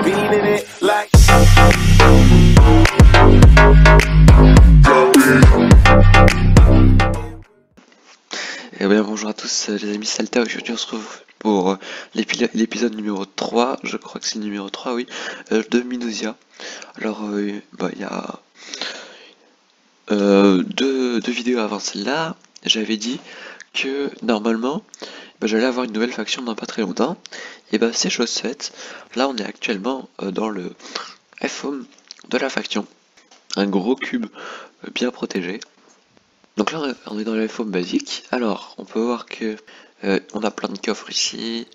beating it like. Et bien bonjour à tous les amis Salta, aujourd'hui on se retrouve pour l'épisode numéro 3, je crois que c'est le numéro 3, oui, de Minosia. Alors il y a deux vidéos avant celle-là, j'avais dit que normalement j'allais avoir une nouvelle faction dans pas très longtemps, et c'est chose faite. Là on est actuellement dans le F-Home de la faction, un gros cube bien protégé. Donc là on est dans le F-Home basique. Alors on peut voir que on a plein de coffres ici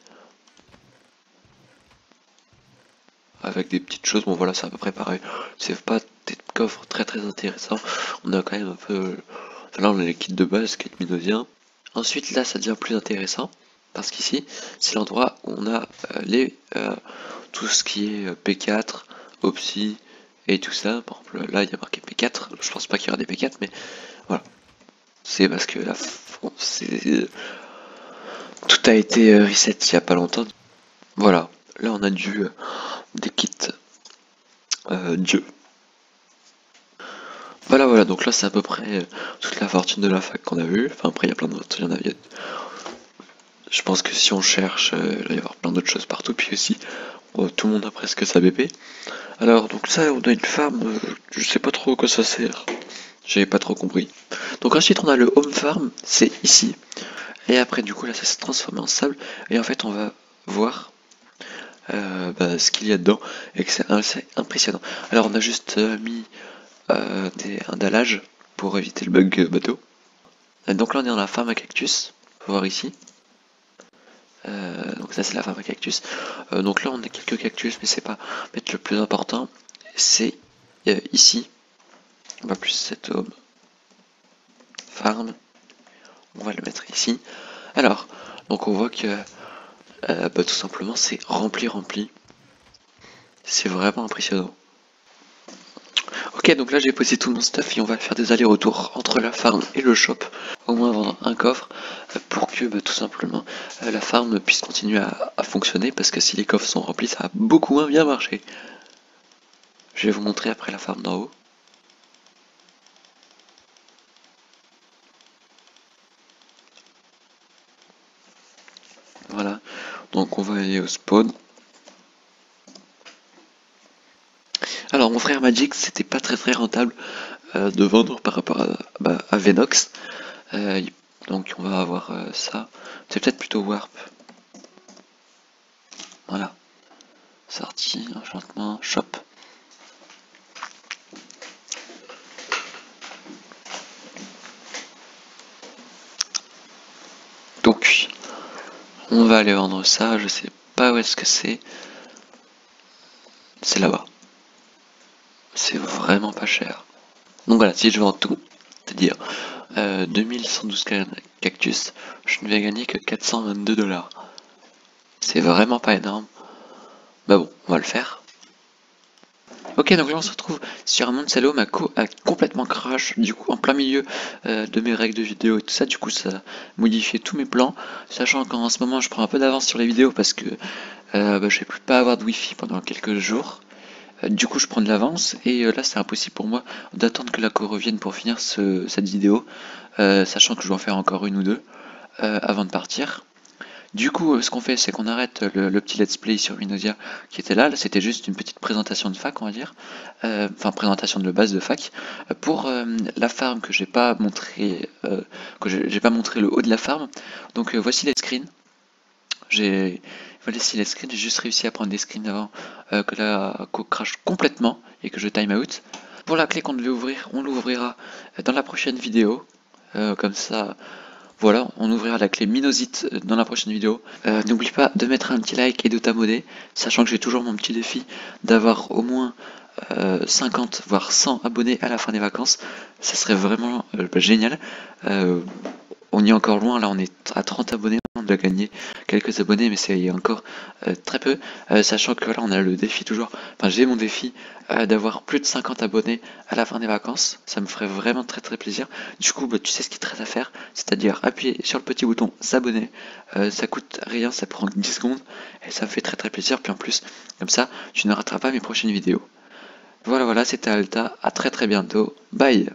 avec des petites choses. Bon voilà, c'est à peu près pareil, c'est pas des coffres très intéressants. On a quand même un peu, là on a les kits de base, kit minosien. Ensuite là ça devient plus intéressant parce qu'ici c'est l'endroit où on a tout ce qui est P4, Opsi et tout ça. Par exemple là il y a marqué P4, je pense pas qu'il y aura des P4, mais voilà, c'est parce que là tout a été reset il y a pas longtemps. Voilà, là on a des kits Dieu. Voilà, donc là c'est à peu près toute la fortune de la fac qu'on a vue. Enfin après il y a plein d'autres, je pense que si on cherche, il va y avoir plein d'autres choses partout, puis aussi tout le monde a presque sa BP. Alors donc ça on a une farm, je sais pas trop à quoi ça sert, j'ai pas trop compris. Donc ensuite on a le home farm, c'est ici. Et après du coup là ça s'est transformé en sable, et en fait on va voir ce qu'il y a dedans, et que c'est assez impressionnant. Alors on a juste mis un dallage pour éviter le bug bateau. Et donc là on est dans la farm à cactus, faut voir ici. Donc ça c'est la farm à cactus. Donc là on a quelques cactus, mais c'est pas peut-être le plus important, c'est ici. On va plus cette home farm, on va le mettre ici. Alors donc on voit que tout simplement c'est rempli. C'est vraiment impressionnant. Ok, donc là j'ai posé tout mon stuff et on va faire des allers-retours entre la farm et le shop, au moins vendre un coffre, pour que tout simplement la farm puisse continuer à fonctionner, parce que si les coffres sont remplis ça va beaucoup moins bien marcher. Je vais vous montrer après la farm d'en haut. Voilà, donc on va aller au spawn. Alors mon frère m'a dit que c'était pas très rentable de vendre par rapport à Venox. Donc on va avoir ça. C'est peut-être plutôt Warp. Voilà. Sortie, enchantement, shop. Donc on va aller vendre ça, je sais pas où est-ce que c'est. C'est là-bas. C'est vraiment pas cher. Donc voilà, si je vends tout, c'est-à-dire 2112 cactus, je ne vais gagner que 422 $. C'est vraiment pas énorme. Bah bon, on va le faire. Ok, donc là on se retrouve sur un monde salaud, ma co a complètement crash, du coup en plein milieu de mes règles de vidéo et tout ça, du coup ça a modifié tous mes plans, sachant qu'en ce moment je prends un peu d'avance sur les vidéos parce que je vais plus pas avoir de wifi pendant quelques jours. Du coup je prends de l'avance, et là c'est impossible pour moi d'attendre que la co revienne pour finir cette vidéo, sachant que je vais en faire encore une ou deux avant de partir. Du coup, ce qu'on fait, c'est qu'on arrête le petit let's play sur Minosia qui était là. Là, c'était juste une petite présentation de fac, on va dire. Enfin, présentation de base de fac. Pour la farm que j'ai pas montré, j'ai pas montré le haut de la farm. Donc, voici les screens. J'ai juste réussi à prendre des screens avant que la co crash complètement et que je time out. Pour la clé qu'on devait ouvrir, on l'ouvrira dans la prochaine vidéo. Comme ça. Voilà, on ouvrira la clé Minosite dans la prochaine vidéo. N'oublie pas de mettre un petit like et de t'abonner, sachant que j'ai toujours mon petit défi d'avoir au moins 50 voire 100 abonnés à la fin des vacances. Ça serait vraiment génial. on y est encore loin, là on est à 30 abonnés, on doit gagner quelques abonnés, mais c'est encore très peu, sachant que là on a le défi toujours, enfin j'ai mon défi d'avoir plus de 50 abonnés à la fin des vacances, ça me ferait vraiment très très plaisir. Du coup bah, tu sais ce qu'il te reste à faire, c'est-à-dire appuyer sur le petit bouton s'abonner, ça coûte rien, ça prend 10 secondes, et ça me fait très très plaisir, puis en plus, comme ça, tu ne rateras pas mes prochaines vidéos. Voilà, c'était Alta, à très très bientôt, bye.